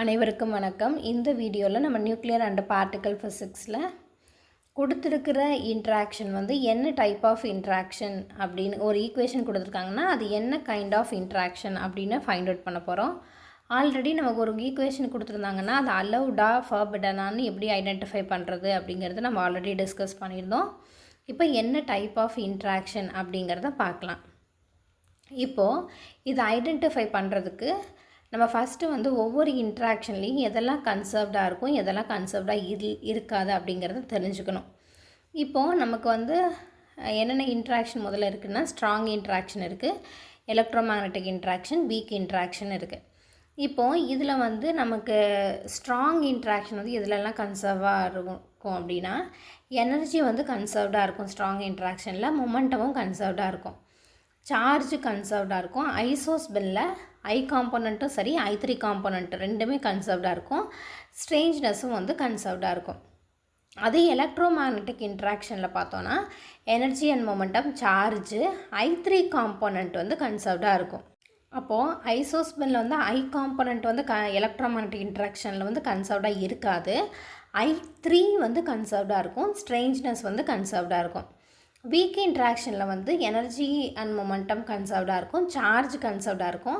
அனைவருக்கும் வணக்கம். இந்த வீடியோவில் நம்ம நியூக்ளியர் அண்ட் பார்ட்டிக்கல் ஃபிசிக்ஸில் கொடுத்துருக்கிற இன்ட்ராக்ஷன் என்ன டைப் ஆஃப் இன்ட்ராக்ஷன் அப்படின்னு ஒரு ஈக்குவேஷன் கொடுத்துருக்காங்கன்னா அது என்ன கைண்ட் ஆஃப் இன்ட்ராக்ஷன் அப்படின்னு ஃபைண்ட் அவுட் பண்ண போகிறோம். ஆல்ரெடி நமக்கு ஒரு ஈக்குவேஷன் கொடுத்துருந்தாங்கன்னா அது அலௌடா ஃபர்பிடனான்னு எப்படி ஐடென்டிஃபை பண்ணுறது அப்படிங்கிறது நம்ம ஆல்ரெடி டிஸ்கஸ் பண்ணியிருந்தோம். இப்போ என்ன டைப் ஆஃப் இன்ட்ராக்ஷன் அப்படிங்கிறத பார்க்கலாம். இப்போது இதை ஐடென்டிஃபை பண்ணுறதுக்கு நம்ம ஃபஸ்ட்டு ஒவ்வொரு இன்ட்ராக்ஷன்லேயும் எதெல்லாம் கன்சர்வ்டாக இருக்கும், எதெல்லாம் கன்சர்வ்டாக இருக்காது அப்படிங்கிறத தெரிஞ்சுக்கணும். இப்போது நமக்கு என்னென்ன இன்ட்ராக்ஷன் முதல்ல இருக்குதுன்னா, ஸ்ட்ராங் இன்ட்ராக்ஷன் இருக்குது, எலக்ட்ரோமேக்னட்டிக் இன்ட்ராக்ஷன், வீக் இன்ட்ராக்ஷன் இருக்குது. இப்போது இதில் நமக்கு ஸ்ட்ராங் இன்ட்ராக்ஷன் எதுலெல்லாம் கன்சர்வாக இருக்கும் அப்படின்னா, எனர்ஜி கன்சர்வ்டாக இருக்கும். ஸ்ட்ராங் இன்ட்ராக்ஷனில் மொமெண்டமும் கன்சர்வ்டாக இருக்கும், சார்ஜ் கன்சர்வ்டாக இருக்கும். ஐசோஸ்பினில் ஐ காம்போனண்ட்டும் சரி, I3 காம்போனண்ட் ரெண்டுமே கன்சர்வ்டாக இருக்கும். ஸ்ட்ரேஞ்ச்னஸும் கன்சர்வ்டாக இருக்கும். அதே எலக்ட்ரோமேக்னட்டிக் இன்ட்ராக்ஷனில் பார்த்தோன்னா energy and momentum, charge, I3 component கன்சர்வ்டாக இருக்கும். அப்போது ஐசோஸ்பினில் ஐ காம்போனண்ட் எலக்ட்ரோமேக்னட்டிக் இன்ட்ராக்ஷனில் கன்சர்வ்டாக இருக்காது. I3 கன்சர்வ்டாக இருக்கும். ஸ்ட்ரேஞ்ச்னஸ் கன்சர்வ்டாக இருக்கும். வீக் இன்ட்ராக்ஷனில் எனர்ஜி அண்ட் மொமெண்டம் கன்சர்வ்டாக இருக்கும், சார்ஜ் கன்சர்வ்டாக இருக்கும்.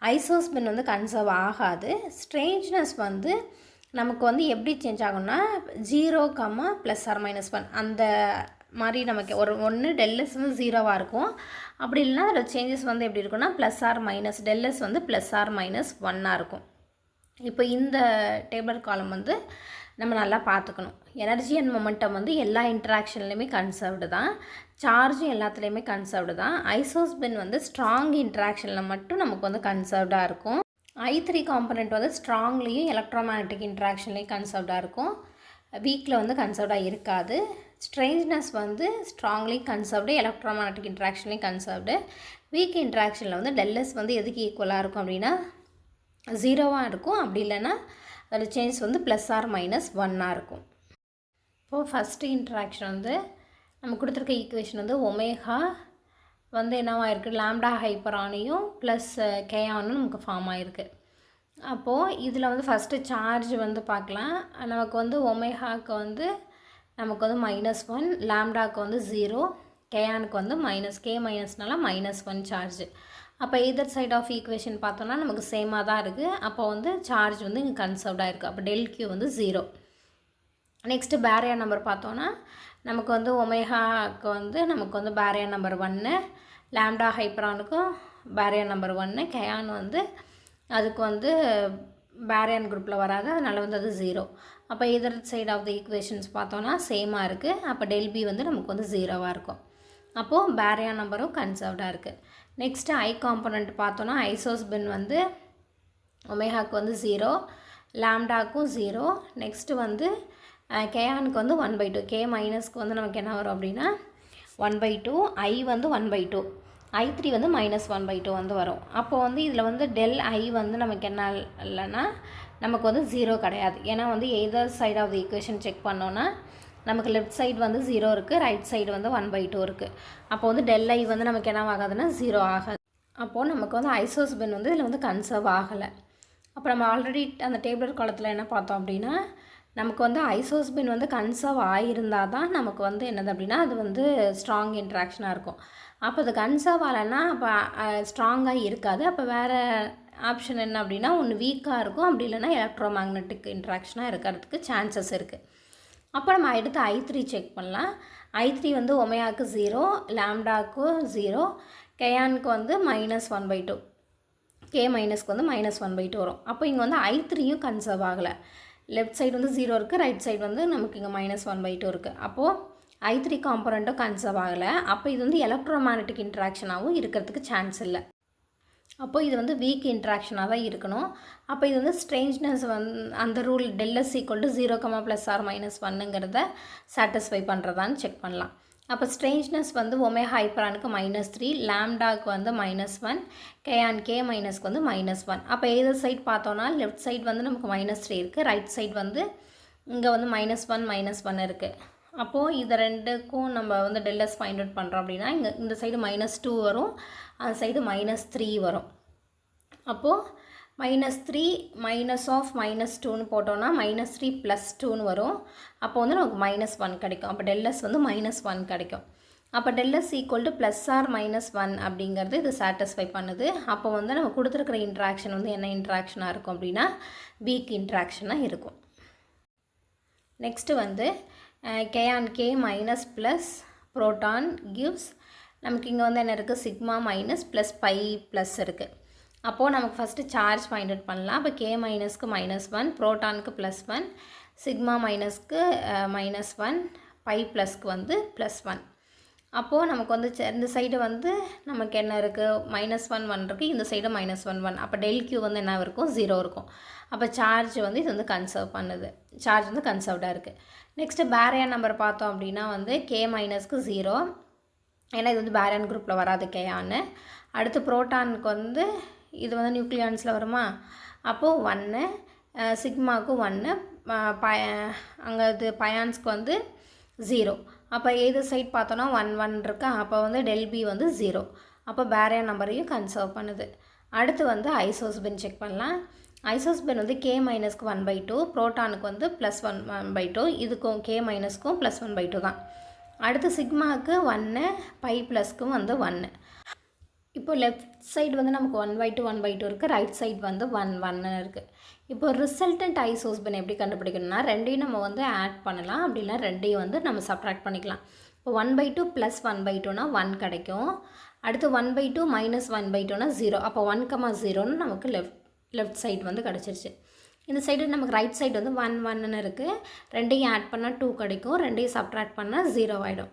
ஐசோஸ்பின் கன்சர்வ் ஆகாது. ஸ்ட்ரேஞ்ச்னஸ் நமக்கு எப்படி சேஞ்ச் ஆகும்னா 0, +or-1 அந்த மாதிரி நமக்கு ஒன்று டெல்எஸ் 0வாக இருக்கும். அப்படி இல்லைனா அதில் சேஞ்சஸ் எப்படி இருக்குன்னா +or- டெல்எஸ் +or-1ஆக இருக்கும். இப்போ இந்த டேபிள் காலம் நம்ம நல்லா பார்த்துக்கணும். எனர்ஜி அண்ட் மொமெண்டம் எல்லா இன்ட்ராக்ஷன்லையுமே கன்சர்வ்டு தான், சார்ஜும் எல்லாத்துலேயுமே கன்சர்வ்டு தான். ஐசோஸ்பின் ஸ்ட்ராங் இன்ட்ராக்ஷனில் மட்டும் நமக்கு கன்சர்வ்டாக இருக்கும். I3 காம்பனண்ட் ஸ்ட்ராங்லேயும் எலக்ட்ரோமேக்னட்டிக் இன்ட்ராக்ஷன்லேயும் கன்சர்வ்டாக இருக்கும். வீக்கில் கன்சர்வ்டாக இருக்காது. ஸ்ட்ரேஞ்ச்னஸ் ஸ்ட்ராங்லி கன்சர்வ்டு, எலக்ட்ரோமேக்னட்டிக் இன்ட்ராக்ஷன்லேயும் கன்சர்வ்டு. வீக் இன்ட்ராக்ஷனில் டெல்எஸ் எதுக்கு ஈக்குவலாக இருக்கும் அப்படின்னா 0வாக இருக்கும். அப்படி இல்லைன்னா அதில் சேஞ்ச் +or-1ஆக இருக்கும். இப்போது ஃபஸ்ட்டு இன்ட்ராக்ஷன் நம்ம கொடுத்துருக்க ஈக்குவேஷன் ஒமேகா என்னவாக இருக்குது, லாம்டா ஹைப்பரானையும் ப்ளஸ் கேஆனும் நமக்கு ஃபார்ம் ஆகிருக்கு. அப்போது இதில் ஃபஸ்ட்டு சார்ஜ் பார்க்கலாம். நமக்கு ஒமேகாவுக்கு நமக்கு -1, லாம்டாவுக்கு 0, கேஆனுக்கு கே மைனஸ்னால -1 சார்ஜ். அப்போ இதர் சைட் ஆஃப் ஈக்குவேஷன் பார்த்தோன்னா நமக்கு சேமாக தான் இருக்குது. அப்போ சார்ஜ் இங்கே கன்சர்வ்டாக இருக்குது. அப்போ ∆Q 0. நெக்ஸ்ட்டு பேரியர் நம்பர் பார்த்தோன்னா நமக்கு ஒமேகாவுக்கு நமக்கு பேரியர் நம்பர் 1, லாம்டா ஹைப்பரானுக்கும் பேரியர் நம்பர் 1, கேயான் அதுக்கு பேரியன் குரூப்பில் வராது, அதனால் அது 0. அப்போ இதர் சைட் ஆஃப் த ஈக்குவேஷன்ஸ் பார்த்தோன்னா சேமாக இருக்குது. அப்போ ∆B நமக்கு 0வாக இருக்கும். அப்போது பேரியர் நம்பரும் கன்சர்வ்டாக இருக்குது. நெக்ஸ்ட்டு ஐ காம்பனண்ட் பார்த்தோன்னா ஐசோஸ்பின் ஒமேகாவுக்கு 0, லாம்டாவுக்கும் 0. நெக்ஸ்ட்டு கேஆனுக்கு 1/2, கே மைனஸ்க்கு நமக்கு என்ன வரும் அப்படின்னா 1/2, ஐ 1/2, I3 -1/2 வரும். அப்போது இதில் ∆I நமக்கு என்ன இல்லைன்னா நமக்கு 0 கிடையாது. ஏன்னா either side of the equation check பண்ணோன்னா நமக்கு லெஃப்ட் சைடு 0 இருக்குது, ரைட் சைடு 1/2 இருக்குது. அப்போது ∆I நமக்கு என்ன ஆகாதுன்னா 0 ஆகாது. அப்போது நமக்கு ஐசோஸ்பின் இதில் கன்சர்வ் ஆகலை. அப்போ நம்ம ஆல்ரெடி அந்த டேபிள் காலத்தில் என்ன பார்த்தோம் அப்படின்னா நமக்கு ஐசோஸ்பின் கன்சர்வ் ஆகியிருந்தால் தான் நமக்கு என்னது அப்படின்னா அது ஸ்ட்ராங் இன்ட்ராக்ஷனாக இருக்கும். அப்போ அது கன்சர்வ் ஆகலைன்னா அப்போ ஸ்ட்ராங்காக இருக்காது. அப்போ வேறு ஆப்ஷன் என்ன அப்படின்னா ஒன்று வீக்காக இருக்கும், அப்படி இல்லைன்னா எலக்ட்ரோமேக்னட்டிக் இன்ட்ராக்ஷனாக இருக்கிறதுக்கு சான்சஸ் இருக்குது. அப்போ நம்ம எடுத்து I3 செக் பண்ணலாம். I3 ஒமேகாவுக்கு 0, லாம்டாவுக்கு 0, கேயானுக்கு -1/2, கே மைனஸ்க்கு -1/2 வரும். அப்போ இங்கே I3யும் கன்சர்வ் ஆகலை. லெஃப்ட் சைடு 0 இருக்குது, ரைட் சைடு நமக்கு இங்கே -1/2 இருக்குது. அப்போது I3 காம்பனண்ட்டும் கன்சர்வ் ஆகலை. அப்போ இது எலக்ட்ரோமேக்னட்டிக் இன்ட்ராக்ஷனாகவும் இருக்கிறதுக்கு சான்ஸ் இல்லை. அப்போது இது வீக் இன்ட்ராக்ஷனாக தான் இருக்கணும். அப்போ இது ஸ்ட்ரேஞ்ச்னஸ் அந்த ரூல் ∆S = 0, +or-1ங்கிறத சாட்டிஸ்ஃபை பண்ணுறதான்னு செக் பண்ணலாம். அப்போ ஸ்ட்ரேஞ்ச்னஸ் ஒமேகா ஹைப்பரானுக்கு -3, லாம்டாவுக்கு -1, கேஆன் கே மைனஸ்க்கு -1. அப்போ எதர் சைட் பார்த்தோன்னா லெஃப்ட் சைடு நமக்கு -3 இருக்குது, ரைட் சைடு இங்கே -1 -1 இருக்குது. அப்போது இது ரெண்டுக்கும் நம்ம ∆S ஃபைண்ட் அவுட் பண்ணுறோம் அப்படின்னா இங்கே இந்த சைடு -2 வரும், அந்த சைடு -3 வரும். அப்போது -3 மைனஸ் ஆஃப் -2ன்னு போட்டோன்னா -3 +2ன்னு வரும். அப்போ வந்து நமக்கு -1 கிடைக்கும். அப்போ ∇s வந்து -1 கிடைக்கும். அப்போ ∇s equal to plus R -1 அப்படிங்கிறது இது சாட்டிஸ்ஃபை பண்ணுது. அப்போ வந்து நம்ம கொடுத்துருக்கிற இன்ட்ராக்ஷன் வந்து என்ன இன்ட்ராக்ஷனாக இருக்கும் அப்படின்னா வீக் இன்ட்ராக்ஷனாக இருக்கும். நெக்ஸ்ட்டு வந்து k minus plus proton gives, நமக்கு இங்கே வந்து என்ன இருக்குது, sigma minus plus pi plus இருக்குது. அப்போது நமக்கு ஃபஸ்ட்டு சார்ஜ் ஃபைண்ட் அவுட் பண்ணலாம். அப்போ k மைனஸ்க்கு -1, ப்ரோட்டானுக்கு +1, சிக்மா மைனஸ்க்கு -1, பை ப்ளஸ்க்கு வந்து +1. அப்போது நமக்கு வந்து இந்த சைடு வந்து நமக்கு என்ன இருக்குது, -1 1 இருக்குது, இந்த சைடு -1 1. அப்போ ∇q வந்து என்ன இருக்கும், 0 இருக்கும். அப்போ சார்ஜ் வந்து இது வந்து கன்சர்வ் பண்ணுது, சார்ஜ் வந்து கன்சர்வ்டாக இருக்குது. நெக்ஸ்ட்டு பேரியன் நம்பர் பார்த்தோம் அப்படின்னா வந்து k மைனஸ்க்கு 0, ஏன்னா இது வந்து பேரியன் குரூப்பில் வராது கேயான்னு. அடுத்து ப்ரோட்டானுக்கு வந்து இது வந்து நியூக்ளியான்ஸில் வருமா, அப்போது 1, சிக்மாவுக்கு 1, அங்கே இது பயான்ஸ்க்கு வந்து 0. அப்போ எது சைட் பார்த்தோன்னா 1 1 இருக்கா, அப்போ வந்து ∇b வந்து 0. அப்போ பேரியன் நம்பரையும் கன்சர்வ் பண்ணுது. அடுத்து வந்து ஐசோஸ்பின் செக் பண்ணலாம். ஐசோஸ்பின் வந்து k மைனஸ்க்கு 1/2, ப்ரோட்டானுக்கு வந்து +1/2, இதுக்கும் k மைனஸ்க்கும் +1/2 தான். அடுத்து சிக்மாவுக்கு 1, பை ப்ளஸ்க்கும் வந்து 1. இப்போ லெஃப்ட் சைடு வந்து நமக்கு 1/2 1/2 இருக்குது, ரைட் சைடு வந்து 1 1 இருக்குது. இப்போ ரிசல்டன்ட் ஐசோஸ்பின் எப்படி கண்டுபிடிக்கணும்னா ரெண்டையும் நம்ம வந்து ஆட் பண்ணலாம், அப்படின்னா ரெண்டையும் வந்து நம்ம சப்ட்ராக்ட் பண்ணிக்கலாம். இப்போ 1/2 + 1/2னா 1 கிடைக்கும். அடுத்து 1/2 - 1/2னா 0. அப்போ 1, 0ன்னு நமக்கு லெஃப்ட் சைடு வந்து கிடச்சிருச்சு. இந்த சைடு நமக்கு ரைட் சைடு வந்து 1 1ன்னு இருக்குது, ரெண்டையும் ஆட் பண்ணால் 2 கிடைக்கும், ரெண்டையும் சப்ட்ராக்ட் பண்ணால் 0 ஆகிடும்.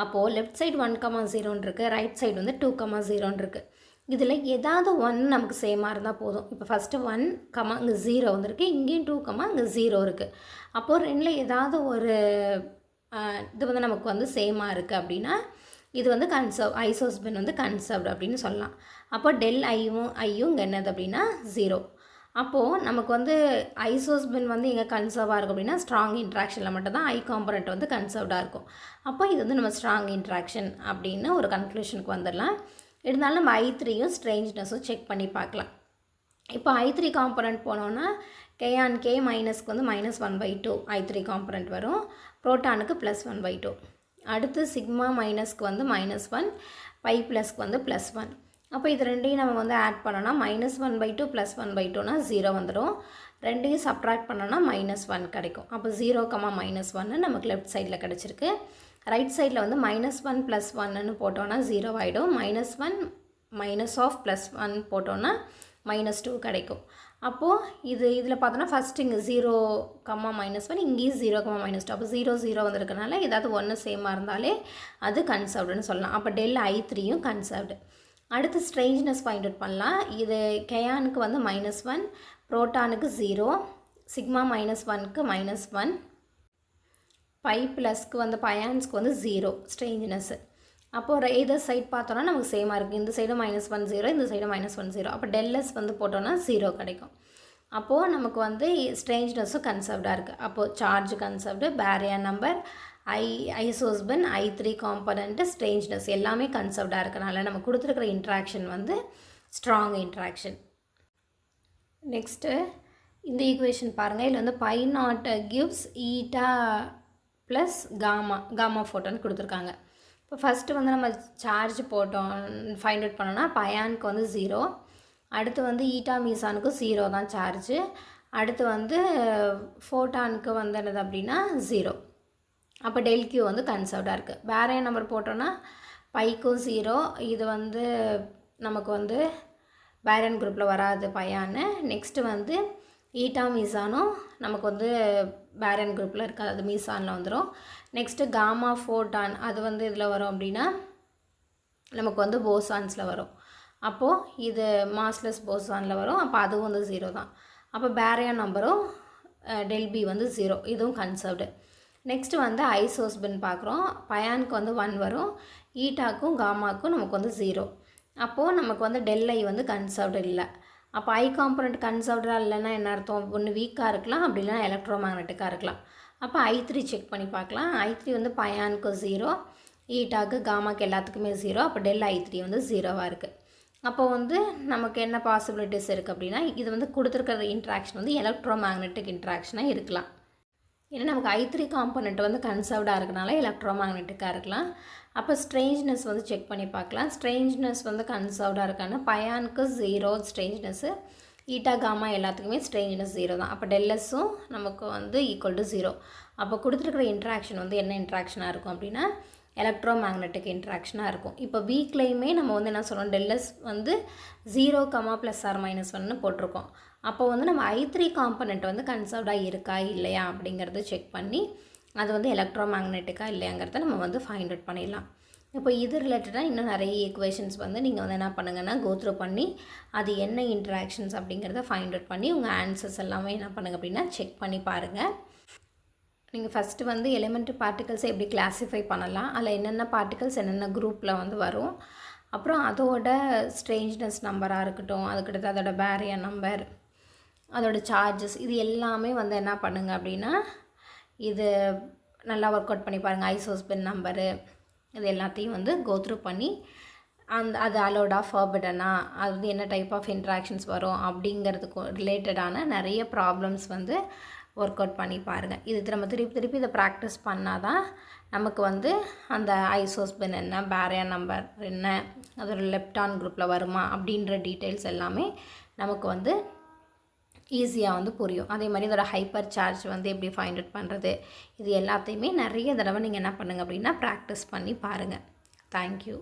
அப்போது லெஃப்ட் சைடு 1, 0ன்னு இருக்குது, ரைட் சைடு வந்து 2, 0ன்னு இருக்குது. இதில் ஏதாவது 1 நமக்கு சேமாக இருந்தால் போதும். இப்போ ஃபஸ்ட்டு 1, இங்கே 0 வந்துருக்கு, இங்கேயும் 2, இங்கே 0 இருக்குது. அப்போது ரெண்டில் ஏதாவது ஒரு இது வந்து நமக்கு வந்து சேமாக இருக்குது அப்படின்னா இது வந்து ஐசோஸ்பின் வந்து கன்சர்வ்டு அப்படின்னு சொல்லலாம். அப்போ ∇iயும் இங்கே என்னது அப்படின்னா 0. அப்போது நமக்கு வந்து ஐசோஸ்பின் வந்து எங்கே கன்சர்வாக இருக்கும் அப்படின்னா ஸ்ட்ராங் இன்ட்ராக்ஷனில் மட்டும்தான் ஐ காம்பனண்ட் வந்து கன்சர்வ்டாக இருக்கும். அப்போ இது வந்து நம்ம ஸ்ட்ராங் இன்ட்ராக்ஷன் அப்படின்னு ஒரு கன்க்ளூஷனுக்கு வந்துடலாம். இருந்தாலும் நம்ம I3யும் ஸ்ட்ரேஞ்ச்னஸும் செக் பண்ணி பார்க்கலாம். இப்போ I3 காம்பனண்ட் போனோன்னா k மைனஸ்க்கு வந்து -1/2 I3 காம்பனண்ட் வரும், ப்ரோட்டானுக்கு +1/2. அடுத்து சிக்மா மைனஸ்க்கு வந்து -1, பை ப்ளஸ்க்கு வந்து +1. அப்போ இது ரெண்டையும் நம்ம வந்து ஆட் பண்ணோன்னா -1/2 +1/2னா 0 வந்துடும். ரெண்டையும் சப்ட்ராக்ட் பண்ணோன்னா -1 கிடைக்கும். அப்போ 0, -1 நமக்கு லெஃப்ட் சைடில் கிடச்சிருக்கு. ரைட் சைடில் வந்து -1 + 1ன்னு போட்டோன்னா 0 ஆகிடும். -1 -1 போட்டோன்னா -2 கிடைக்கும். அப்போது இதில் பார்த்தோன்னா ஃபஸ்ட்டு இங்கே 0, -1, இங்கேயும் 0, -2. அப்போ 0 0 வந்திருக்கனால ஏதாவது 1 சேமாக இருந்தாலே அது கன்சர்வ்டுன்னு சொல்லலாம். அப்போ ∇I3யும் கன்சர்வ்டு. அடுத்து ஸ்ட்ரேஞ்ச்னஸ் ஃபைண்ட் அவுட் பண்ணலாம். இது கேயானுக்கு வந்து -1, ப்ரோட்டானுக்கு 0, சிக்மா -1க்கு -1, பை ப்ளஸ்க்கு வந்து பயான்ஸ்க்கு வந்து 0 ஸ்ட்ரேஞ்ச்னஸ்ஸு. அப்போது எதர் சைட் பார்த்தோன்னா நமக்கு சேமாக இருக்குது, இந்த சைடு -1 0, இந்த சைடு -1 0. அப்போ ∇s வந்து போட்டோன்னா 0 கிடைக்கும். அப்போது நமக்கு வந்து ஸ்ட்ரேஞ்ச்னஸும் கன்சர்வ்டாக இருக்குது. அப்போது charge conserved, baryon number, isospin, I3 component, strangeness எல்லாமே கன்சர்வ்டாக இருக்கனால நம்ம கொடுத்துருக்கிற இன்ட்ராக்ஷன் வந்து ஸ்ட்ராங் இன்ட்ராக்ஷன். நெக்ஸ்ட்டு இந்த ஈக்குவேஷன் பாருங்கள். இதில் வந்து π0 gives ஈட்டா ப்ளஸ் காமா ஃபோட்டோன்னு கொடுத்துருக்காங்க. இப்போ ஃபஸ்ட்டு வந்து நம்ம சார்ஜ் போட்டோம் ஃபைண்ட் அவுட் பண்ணோன்னா பயானுக்கு வந்து 0, அடுத்து வந்து ஈட்டா மீசானுக்கு 0 தான் சார்ஜு, அடுத்து வந்து ஃபோட்டானுக்கு வந்து என்னது அப்படின்னா 0. அப்போ ∇q வந்து கன்சர்வ்டாக இருக்குது. பேரியன் நம்பர் போட்டோன்னா பைக்கும் 0, இது வந்து நமக்கு வந்து பேரியன் குரூப்பில் வராது பயான்னு. நெக்ஸ்ட்டு வந்து ஈட்டா மீசானும் நமக்கு வந்து பேரியன் குரூப்பில் இருக்காது, அது மீசானில் வந்துடும். நெக்ஸ்ட்டு காமா ஃபோட்டான் அது வந்து இதில் வரும் அப்படின்னா நமக்கு வந்து போசான்ஸில் வரும். அப்போது இது மாஸ்லெஸ் போசானில் வரும், அப்போ அதுவும் வந்து 0 தான். அப்போ பேரியன் நம்பரும் ∇b வந்து 0, இதுவும் கன்சர்வ்டு. நெக்ஸ்ட்டு வந்து ஐசோஸ்பின் பார்க்குறோம். பயானுக்கு வந்து 1 வரும், ஈட்டாக்கும் காமாக்கும் நமக்கு வந்து 0. அப்போது நமக்கு வந்து ∇i வந்து கன்சர்வ்டு இல்லை. அப்போ ஐ காம்பனண்ட் கன்சர்வ்டாக இல்லைன்னா என்ன அர்த்தம், ஒன்று வீக்காக இருக்கலாம், அப்படி இல்லைனா எலக்ட்ரோ மேக்னெட்டிக்காக இருக்கலாம். அப்போ I3 செக் பண்ணி பார்க்கலாம். I3 வந்து பயானுக்கு 0, ஈட்டாக்கு காமாக்கு எல்லாத்துக்குமே 0. அப்போ ∇I3 வந்து 0வாக இருக்குது. அப்போ வந்து நமக்கு என்ன பாசிபிலிட்டிஸ் இருக்குது அப்படின்னா, இது வந்து கொடுத்துருக்கிற இன்ட்ராக்ஷன் வந்து எலக்ட்ரோ மேக்னெட்டிக் இன்ட்ராக்ஷனாக இருக்கலாம். ஏன்னா நமக்கு I3 காம்பனண்ட் வந்து கன்சர்வ்டாக இருக்கனால எலக்ட்ரோ மேக்னெட்டிக்காக இருக்கலாம். அப்போ ஸ்ட்ரேஞ்ச்னஸ் வந்து செக் பண்ணி பார்க்கலாம். ஸ்ட்ரேஞ்ச்னஸ் வந்து கன்சர்வ்டாக இருக்கான்னு பயானுக்கு 0 ஸ்ட்ரேஞ்ச்னஸ்ஸு, ஈட்டா காமா எல்லாத்துக்குமே ஸ்ட்ரேஞ்ச்னஸ் 0 தான். அப்போ டெல்லஸும் நமக்கு வந்து ஈக்குவல் டு 0. அப்போ கொடுத்துருக்குற இன்ட்ராக்ஷன் வந்து என்ன இன்ட்ராக்ஷனாக இருக்கும் அப்படின்னா எலக்ட்ரோ மேக்னெட்டிக் இன்ட்ராக்ஷனாக இருக்கும். இப்போ வீக்லேயுமே நம்ம வந்து என்ன சொல்கிறோம், டெல்லஸ் வந்து 0, +or-1 போட்டிருக்கோம். அப்போ வந்து நம்ம I3 காம்பனண்ட் வந்து கன்சர்வ்டாக இருக்கா இல்லையா அப்படிங்கிறத செக் பண்ணி அது வந்து எலக்ட்ரோ மேக்னெட்டிக்காக இல்லையாங்கிறத நம்ம வந்து ஃபைண்ட் அவுட் பண்ணிடலாம். இப்போ இது ரிலேட்டடாக இன்னும் நிறைய ஈக்குவேஷன்ஸ் வந்து நீங்கள் வந்து என்ன பண்ணுங்கன்னா கோத்ரூ பண்ணி அது என்ன இன்ட்ராக்ஷன்ஸ் அப்படிங்கிறத ஃபைண்ட் அவுட் பண்ணி உங்கள் ஆன்சர்ஸ் எல்லாமே என்ன பண்ணுங்க அப்படின்னா செக் பண்ணி பாருங்கள். நீங்கள் ஃபஸ்ட்டு வந்து எலிமெண்ட்ரி பார்ட்டிகல்ஸை எப்படி கிளாஸிஃபை பண்ணலாம், அதில் என்னென்ன பார்ட்டிகல்ஸ் என்னென்ன குரூப்பில் வந்து வரும், அப்புறம் அதோட ஸ்ட்ரேஞ்ச்னஸ் நம்பராக இருக்கட்டும், அதுக்கடுத்து அதோட பேரியர் நம்பர், அதோட சார்ஜஸ், இது எல்லாமே வந்து என்ன பண்ணுங்க அப்படின்னா இது நல்லா ஒர்க் அவுட் பண்ணி பாருங்கள். ஐசோஸ்பென் நம்பரு இது எல்லாத்தையும் வந்து கோத்ரூ பண்ணி அது அலோடா ஃபர்பிடனா, அது வந்து என்ன டைப் ஆஃப் இன்ட்ராக்ஷன்ஸ் வரும் அப்படிங்கிறதுக்கு ரிலேட்டடான நிறைய ப்ராப்ளம்ஸ் வந்து ஒர்க் அவுட் பண்ணி பாருங்கள். இது நம்ம திருப்பி இதை ப்ராக்டிஸ் பண்ணால் தான் நமக்கு வந்து அந்த ஐசோஸ்பென் என்ன, பேரியர் நம்பர் என்ன, அதோட லெப்டான் குரூப்பில் வருமா அப்படின்ற டீட்டெயில்ஸ் எல்லாமே நமக்கு வந்து ஈஸியாக வந்து புரியும். அதே மாதிரி இதோட ஹைப்பர் சார்ஜ் வந்து எப்படி ஃபைண்ட் அவுட் பண்ணுறது, இது எல்லாத்தையுமே நிறைய தடவை நீங்கள் என்ன பண்ணுங்கள் அப்படின்னா ப்ராக்டிஸ் பண்ணி பாருங்கள். தேங்க்யூ.